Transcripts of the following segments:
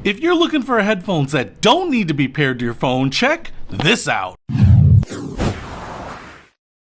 If you're looking for headphones that don't need to be paired to your phone, check this out.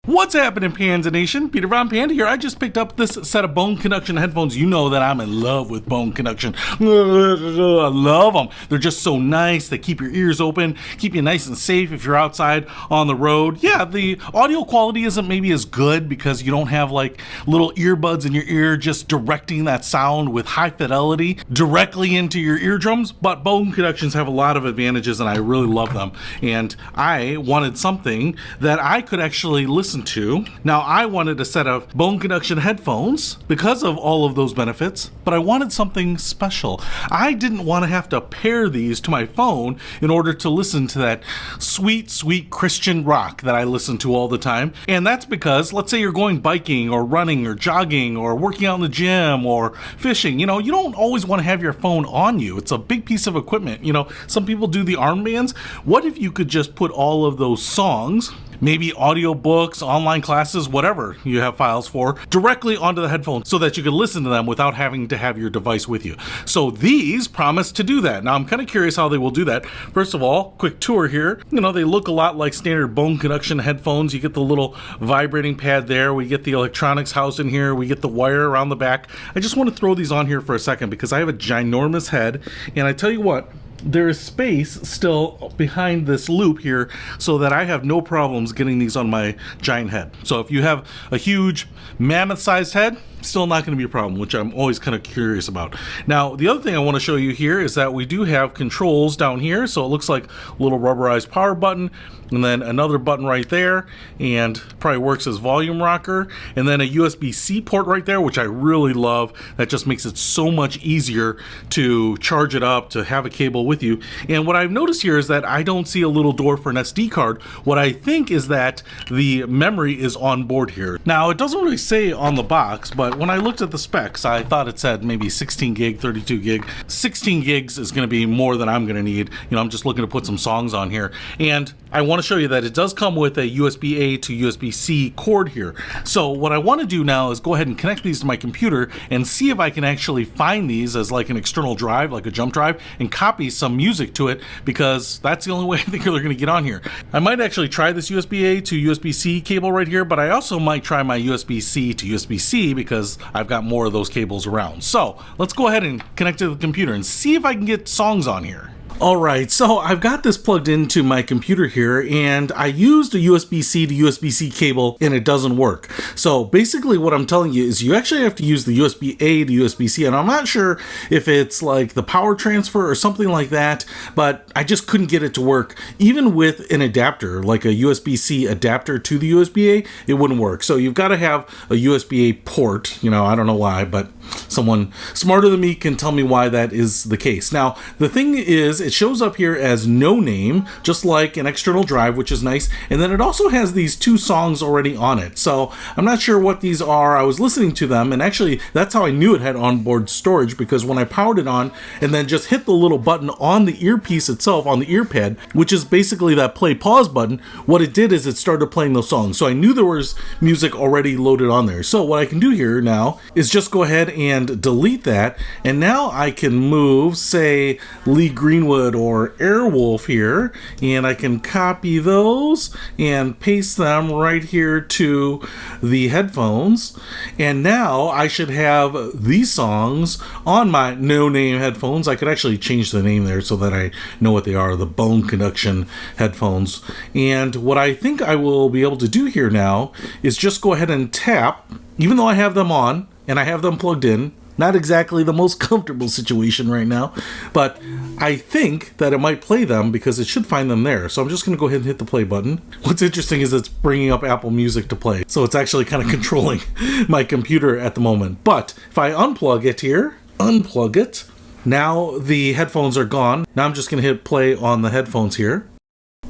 What's happening, Panda Nation? Peter Von Panda here. I just picked up this set of Bone Conduction headphones. You know that I'm in love with Bone Conduction. I love them. They're just so nice. They keep your ears open, keep you nice and safe if you're outside on the road. Yeah, the audio quality isn't maybe as good because you don't have like little earbuds in your ear just directing that sound with high fidelity directly into your eardrums. But Bone Conductions have a lot of advantages and I really love them. And I wanted something that I could actually listen to. Now, I wanted a set of Bone Conduction headphones because of all of those benefits, but I wanted something special. I didn't want to have to pair these to my phone in order to listen to that sweet, sweet Christian rock that I listen to all the time. And that's because, let's say you're going biking or running or jogging or working out in the gym or fishing, you don't always want to have your phone on you. It's a big piece of equipment. Some people do the armbands. What if you could just put all of those songs, maybe audiobooks, online classes, whatever you have files for, directly onto the headphones so that you can listen to them without having to have your device with you. So these promise to do that. Now I'm kind of curious how they will do that. First of all, quick tour here. They look a lot like standard Bone Conduction headphones. You get the little vibrating pad there. We get the electronics housed in here. We get the wire around the back. I just want to throw these on here for a second because I have a ginormous head. And I tell you what, there is space still behind this loop here so that I have no problems getting these on my giant head. So if you have a huge mammoth-sized head, still not going to be a problem, which I'm always kind of curious about. Now, the other thing I want to show you here is that we do have controls down here. So it looks like a little rubberized power button and then another button right there, and probably works as volume rocker, and then a USB-C port right there, which I really love. That just makes it so much easier to charge it up, to have a cable with you. And what I've noticed here is that I don't see a little door for an SD card. What I think is that the memory is on board here. Now, it doesn't really say on the box, but when I looked at the specs, I thought it said maybe 16 gig, 32 gig. 16 gigs is going to be more than I'm going to need. I'm just looking to put some songs on here. And I want to show you that it does come with a USB-A to USB-C cord here. So what I want to do now is go ahead and connect these to my computer and see if I can actually find these as like an external drive, like a jump drive, and copy some music to it, because that's the only way I think they're going to get on here. I might actually try this USB-A to USB-C cable right here, but I also might try my USB-C to USB-C because I've got more of those cables around. So let's go ahead and connect to the computer and see if I can get songs on here. Alright, so I've got this plugged into my computer here, and I used a USB-C to USB-C cable and it doesn't work. So basically what I'm telling you is you actually have to use the USB-A to USB-C, and I'm not sure if it's like the power transfer or something like that, but I just couldn't get it to work. Even with an adapter, like a USB-C adapter to the USB-A, it wouldn't work. So you've got to have a USB-A port. I don't know why, but someone smarter than me can tell me why that is the case. Now, the thing is, it shows up here as no name, just like an external drive, which is nice. And then it also has these two songs already on it. So I'm not sure what these are. I was listening to them, and actually that's how I knew it had onboard storage, because when I powered it on and then just hit the little button on the earpiece itself, on the ear pad, which is basically that play pause button, what it did is it started playing those songs. So I knew there was music already loaded on there. So what I can do here now is just go ahead and delete that, and now I can move, say, Lee Greenwood or Airwolf here, and I can copy those and paste them right here to the headphones, and now I should have these songs on my no-name headphones. I could actually change the name there so that I know what they are, the Bone Conduction headphones. And what I think I will be able to do here now is just go ahead and tap, even though I have them on and I have them plugged in. Not exactly the most comfortable situation right now, but I think that it might play them because it should find them there. So I'm just going to go ahead and hit the play button. What's interesting is it's bringing up Apple Music to play. So it's actually kind of controlling my computer at the moment. But if I unplug it here, unplug it, now the headphones are gone. Now I'm just going to hit play on the headphones here.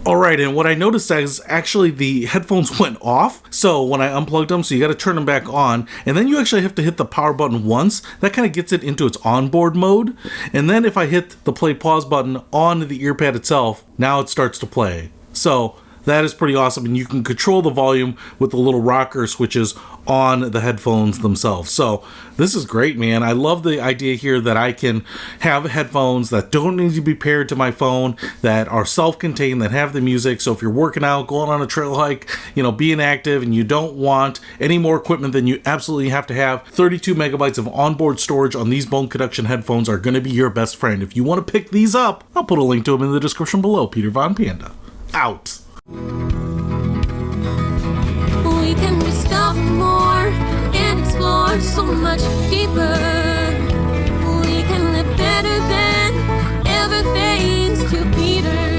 Alright, and what I noticed is actually the headphones went off. So when I unplugged them, so you got to turn them back on, and then you actually have to hit the power button once. That kind of gets it into its onboard mode. And then if I hit the play pause button on the ear pad itself, now it starts to play. So that is pretty awesome. And you can control the volume with the little rocker switches on the headphones themselves. So this is great, man. I love the idea here that I can have headphones that don't need to be paired to my phone, that are self-contained, that have the music. So if you're working out, going on a trail hike, being active, and you don't want any more equipment than you absolutely have to have, 32 megabytes of onboard storage on these bone conduction headphones are going to be your best friend. If you want to pick these up, I'll put a link to them in the description below. Peter Von Panda, out. We can discover more and explore so much deeper. We can live better than ever, thanks to Peter.